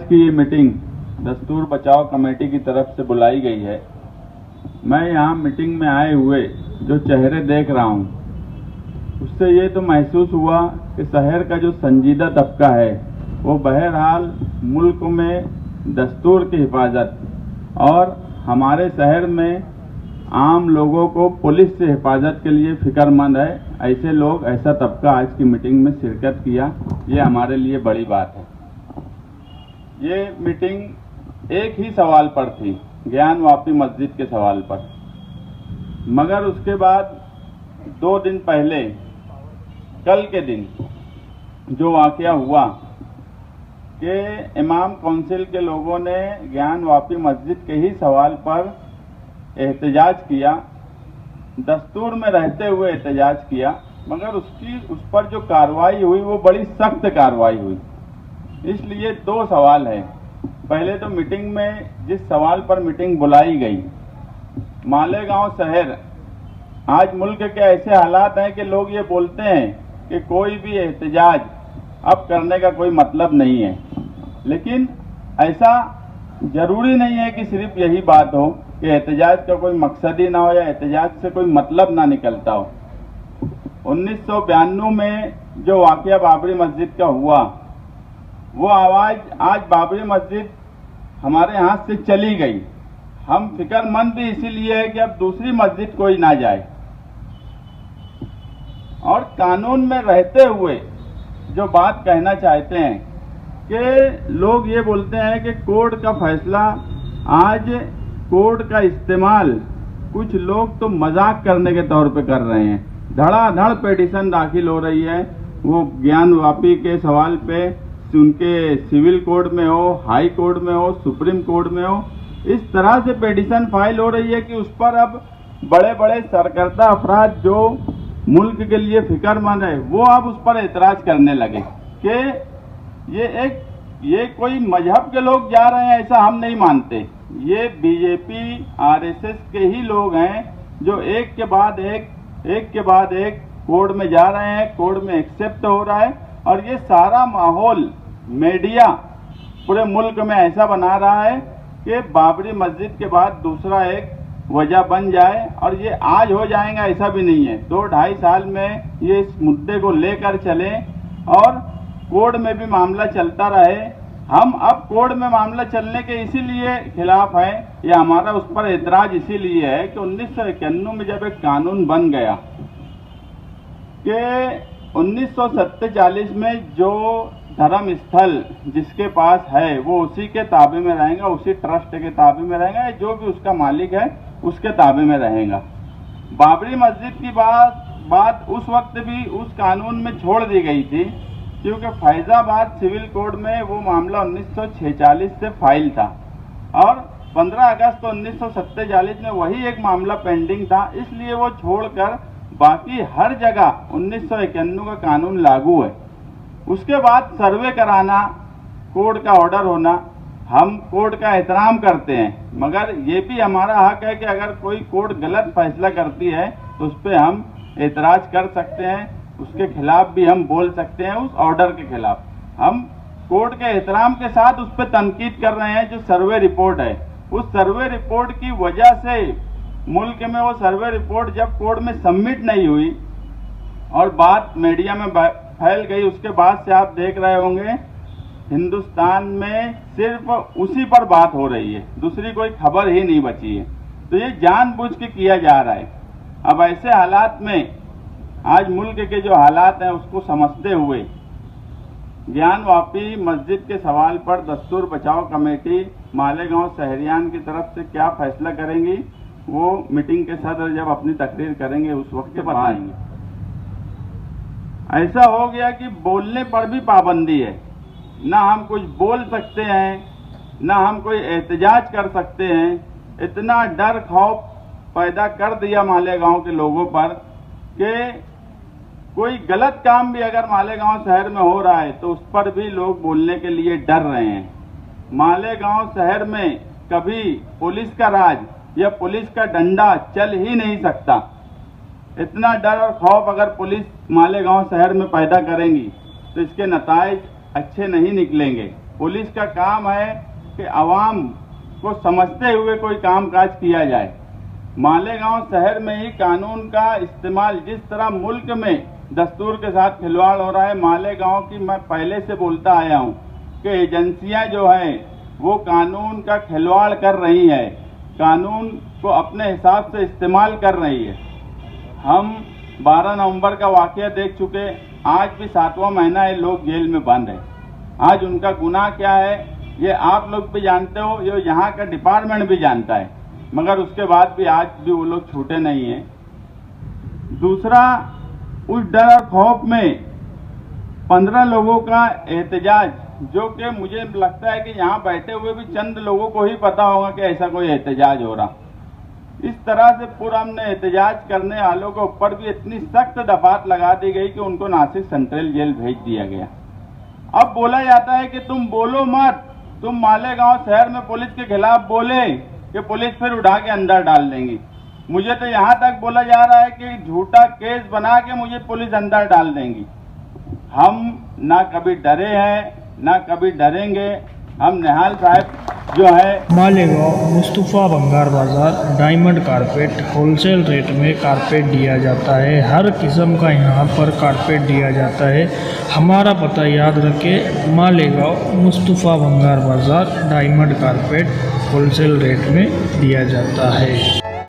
की ये मीटिंग दस्तूर बचाओ कमेटी की तरफ से बुलाई गई है। मैं यहाँ मीटिंग में आए हुए जो चेहरे देख रहा हूँ उससे ये तो महसूस हुआ कि शहर का जो संजीदा तबका है वो बहरहाल मुल्क में दस्तूर की हिफाजत और हमारे शहर में आम लोगों को पुलिस से हिफाजत के लिए फिक्रमंद है। ऐसे लोग, ऐसा तबका आज की मीटिंग में शिरकत किया, ये हमारे लिए बड़ी बात है। ये मीटिंग एक ही सवाल पर थी, ज्ञानवापी मस्जिद के सवाल पर, मगर उसके बाद 2 दिन पहले कल के दिन जो वाकया हुआ कि इमाम काउंसिल के लोगों ने ज्ञानवापी मस्जिद के ही सवाल पर एहतजाज किया, दस्तूर में रहते हुए एहतजाज किया, मगर उस पर जो कार्रवाई हुई वो बड़ी सख्त कार्रवाई हुई। इसलिए 2 सवाल हैं। पहले तो मीटिंग में जिस सवाल पर मीटिंग बुलाई गई, मालेगांव शहर, आज मुल्क के ऐसे हालात हैं कि लोग ये बोलते हैं कि कोई भी एहतजाज अब करने का कोई मतलब नहीं है, लेकिन ऐसा जरूरी नहीं है कि सिर्फ यही बात हो कि एहतजाज का कोई मकसद ही ना हो या एहतजाज से कोई मतलब ना निकलता हो। 1992 में जो वाकया बाबरी मस्जिद का हुआ, वो आवाज आज बाबरी मस्जिद हमारे हाथ से चली गई। हम फिक्रमंद भी इसीलिए है कि अब दूसरी मस्जिद कोई ना जाए, और कानून में रहते हुए जो बात कहना चाहते हैं कि लोग ये बोलते हैं कि कोर्ट का फैसला, आज कोर्ट का इस्तेमाल कुछ लोग तो मजाक करने के तौर पे कर रहे हैं। धड़ाधड़ पिटीशन दाखिल हो रही है, वो ज्ञानवापी के सवाल पे, उनके सिविल कोर्ट में हो, हाई कोर्ट में हो, सुप्रीम कोर्ट में हो, इस तरह से पिटीशन फाइल हो रही है कि उस पर अब बड़े बड़े सरकर्ता अफराद जो मुल्क के लिए फिक्रमंद है वो अब उस पर एतराज करने लगे कि ये कोई मजहब के लोग जा रहे हैं, ऐसा हम नहीं मानते। ये बीजेपी आरएसएस के ही लोग हैं जो एक के बाद एक कोर्ट में जा रहे हैं, कोर्ट में एक्सेप्ट हो रहा है, और ये सारा माहौल मीडिया पूरे मुल्क में ऐसा बना रहा है कि बाबरी मस्जिद के बाद दूसरा एक वजह बन जाए, और ये आज हो जाएगा ऐसा भी नहीं है। 2-2.5 साल में ये इस मुद्दे को लेकर चले और कोर्ट में भी मामला चलता रहे। हम अब कोर्ट में मामला चलने के इसीलिए खिलाफ हैं, या हमारा उस पर एतराज इसीलिए है कि 1991 में जब एक कानून बन गया कि 1947 में जो धर्म स्थल जिसके पास है वो उसी के ताबे में रहेगा, उसी ट्रस्ट के ताबे में रहेगा, जो भी उसका मालिक है उसके ताबे में रहेगा। बाबरी मस्जिद की बात उस वक्त भी उस कानून में छोड़ दी गई थी, क्योंकि फैजाबाद सिविल कोर्ट में वो मामला 1946 से फाइल था, और 15 अगस्त 1947 में वही एक मामला पेंडिंग था, इसलिए वो छोड़कर बाकी हर जगह 1991 का कानून लागू है। उसके बाद सर्वे कराना, कोर्ट का ऑर्डर होना, हम कोर्ट का एहतराम करते हैं, मगर ये भी हमारा हक है कि अगर कोई कोर्ट गलत फैसला करती है तो उस पर हम एतराज कर सकते हैं, उसके खिलाफ भी हम बोल सकते हैं। उस ऑर्डर के खिलाफ हम कोर्ट के एहतराम के साथ उस पर तनकीद कर रहे हैं। जो सर्वे रिपोर्ट है, उस सर्वे रिपोर्ट की वजह से मुल्क में वो सर्वे रिपोर्ट जब कोर्ट में सबमिट नहीं हुई और बात मीडिया में फैल गई, उसके बाद से आप देख रहे होंगे हिंदुस्तान में सिर्फ उसी पर बात हो रही है, दूसरी कोई खबर ही नहीं बची है। तो ये जानबूझ के किया जा रहा है। अब ऐसे हालात में आज मुल्क के जो हालात हैं उसको समझते हुए ज्ञानवापी मस्जिद के सवाल पर दस्तूर बचाओ कमेटी मालेगांव शहरियान की तरफ से क्या फैसला करेंगी, वो मीटिंग के सदर जब अपनी तकरीर करेंगे उस वक्त बताएंगे। ऐसा हो गया कि बोलने पर भी पाबंदी है, ना हम कुछ बोल सकते हैं, ना हम कोई एहतजाज कर सकते हैं। इतना डर खौफ पैदा कर दिया मालेगांव के लोगों पर कि कोई गलत काम भी अगर मालेगांव शहर में हो रहा है तो उस पर भी लोग बोलने के लिए डर रहे हैं। मालेगांव शहर में कभी पुलिस का राज या पुलिस का डंडा चल ही नहीं सकता। इतना डर और खौफ अगर पुलिस मालेगांव शहर में पैदा करेंगी तो इसके नताइज अच्छे नहीं निकलेंगे। पुलिस का काम है कि आवाम को समझते हुए कोई कामकाज किया जाए। मालेगांव शहर में ही कानून का इस्तेमाल, जिस तरह मुल्क में दस्तूर के साथ खिलवाड़ हो रहा है, मालेगांव की मैं पहले से बोलता आया हूं कि एजेंसियां जो है वो कानून का खिलवाड़ कर रही है, कानून को अपने हिसाब से इस्तेमाल कर रही है। हम 12 नवंबर का वाकया देख चुके, आज भी 7वां महीना ये लोग जेल में बंद है। आज उनका गुनाह क्या है ये आप लोग भी जानते हो, ये यहाँ का डिपार्टमेंट भी जानता है, मगर उसके बाद भी आज भी वो लोग छूटे नहीं हैं। दूसरा, उस डर और खौफ में 15 लोगों का एहतजाज, जो कि मुझे लगता है कि यहाँ बैठे हुए भी चंद लोगों को ही पता होगा कि ऐसा कोई एहतजाज हो रहा। इस तरह से पूरा हमने एहतजाज करने वालों के ऊपर भी इतनी सख्त दफात लगा दी गई कि उनको नासिक सेंट्रल जेल भेज दिया गया। अब बोला जाता है कि तुम बोलो मत, तुम मालेगांव शहर में पुलिस के खिलाफ बोले कि पुलिस फिर उठा के अंदर डाल देंगी। मुझे तो यहाँ तक बोला जा रहा है कि झूठा केस बना के मुझे पुलिस अंदर डाल देंगी। हम ना कभी डरे हैं ना कभी डरेंगे। हम निहाल साहब जो है मालेगांव मुस्तफ़ा भंगार बाज़ार डायमंड कारपेट होलसेल रेट में कारपेट दिया जाता है। हर किस्म का यहाँ पर कारपेट दिया जाता है। हमारा पता याद रखें, मालेगांव मुस्तफ़ा भंगार बाज़ार डायमंड कारपेट होलसेल रेट में दिया जाता है।